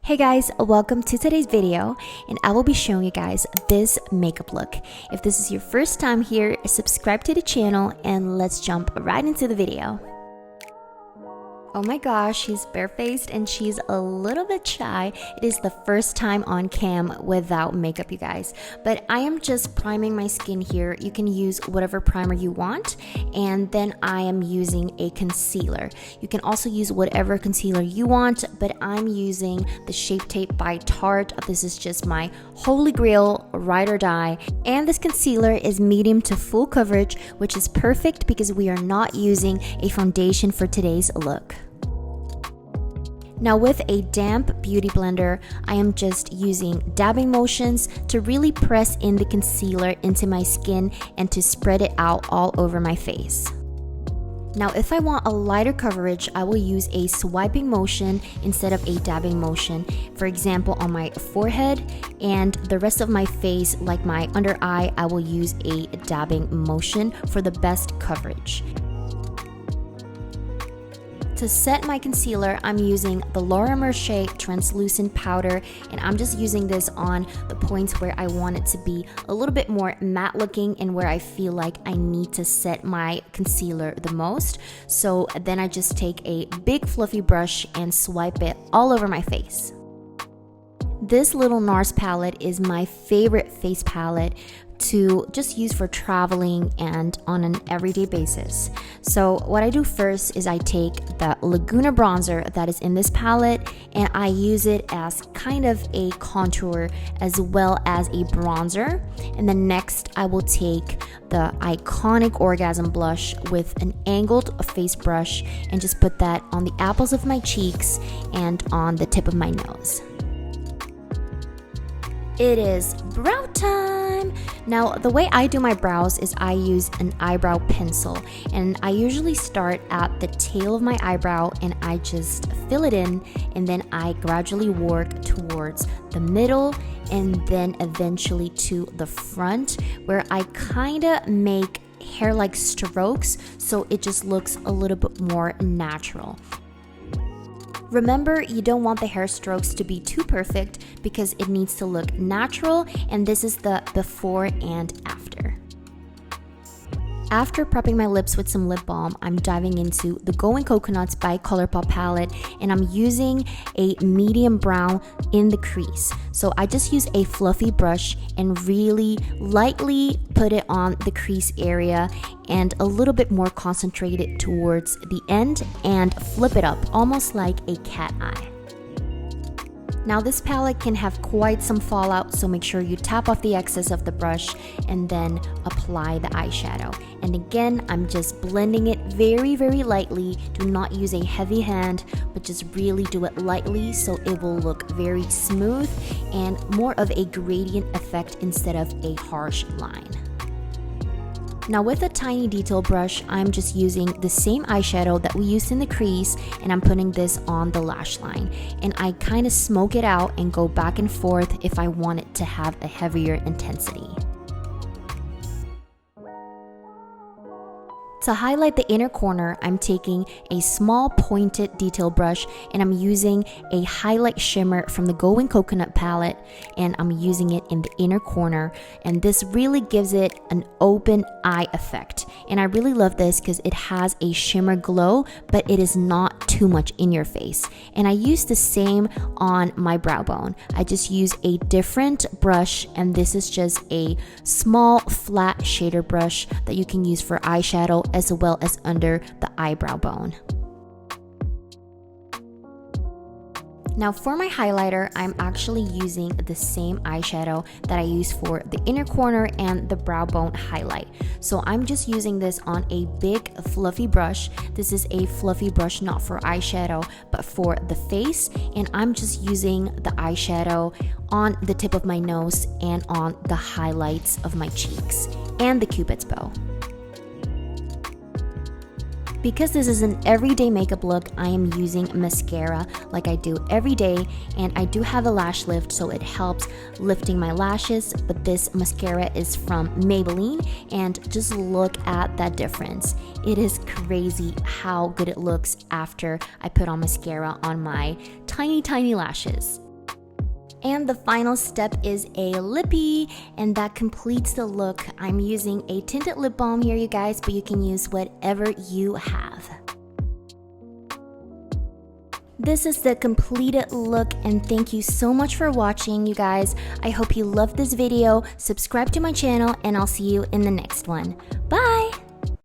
Hey guys, welcome to today's video, and I will be showing you guys this makeup look. If this is your first time here, subscribe to the channel and let's jump right into the video. Oh my gosh, she's barefaced and she's a little bit shy. It is the first time on cam without makeup, you guys. But I am just priming my skin here. You can use whatever primer you want. And then I am using a concealer. You can also use whatever concealer you want, but I'm using the Shape Tape by Tarte. This is just my holy grail, ride or die. And this concealer is medium to full coverage, which is perfect because we are not using a foundation for today's look. Now with a damp beauty blender, I am just using dabbing motions to really press in the concealer into my skin and to spread it out all over my face. Now if I want a lighter coverage, I will use a swiping motion instead of a dabbing motion. For example, on my forehead and the rest of my face, like my under eye, I will use a dabbing motion for the best coverage. To set my concealer, I'm using the Laura Mercier translucent powder, and I'm just using this on the points where I want it to be a little bit more matte looking and where I feel like I need to set my concealer the most. So then I just take a big fluffy brush and swipe it all over my face. This little NARS palette is my favorite face palette to just use for traveling and on an everyday basis. So what I do first is I take the Laguna bronzer that is in this palette and I use it as kind of a contour as well as a bronzer. And then next I will take the iconic Orgasm blush with an angled face brush and just put that on the apples of my cheeks and on the tip of my nose. It is brow time! Now, the way I do my brows is I use an eyebrow pencil, and I usually start at the tail of my eyebrow and I just fill it in, and then I gradually work towards the middle and then eventually to the front, where I kinda make hair-like strokes so it just looks a little bit more natural. Remember, you don't want the hair strokes to be too perfect because it needs to look natural, and this is the before and after. After prepping my lips with some lip balm, I'm diving into the Going Coconuts by ColourPop palette, and I'm using a medium brown in the crease. So I just use a fluffy brush and really lightly put it on the crease area and a little bit more concentrated towards the end and flip it up, almost like a cat eye. Now this palette can have quite some fallout, so make sure you tap off the excess of the brush and then apply the eyeshadow. And again, I'm just blending it very, very lightly. Do not use a heavy hand, but just really do it lightly so it will look very smooth and more of a gradient effect instead of a harsh line. Now with a tiny detail brush, I'm just using the same eyeshadow that we used in the crease, and I'm putting this on the lash line. And I kind of smoke it out and go back and forth if I want it to have a heavier intensity. To highlight the inner corner, I'm taking a small pointed detail brush and I'm using a highlight shimmer from the Going Coconut palette, and I'm using it in the inner corner, and this really gives it an open eye effect. And I really love this because it has a shimmer glow, but it is not too much in your face. And I use the same on my brow bone. I just use a different brush, and this is just a small flat shader brush that you can use for eyeshadow as well as under the eyebrow bone. Now for my highlighter, I'm actually using the same eyeshadow that I use for the inner corner and the brow bone highlight. So I'm just using this on a big fluffy brush. This is a fluffy brush not for eyeshadow but for the face, and I'm just using the eyeshadow on the tip of my nose and on the highlights of my cheeks and the cupid's bow. Because this is an everyday makeup look, I am using mascara like I do every day, and I do have a lash lift, so it helps lifting my lashes, but this mascara is from Maybelline, and just look at that difference. It is crazy how good it looks after I put on mascara on my tiny lashes. And the final step is a lippy, and that completes the look. I'm using a tinted lip balm here, you guys, but you can use whatever you have. This is the completed look, and thank you so much for watching, you guys. I hope you loved this video. Subscribe to my channel, and I'll see you in the next one. Bye!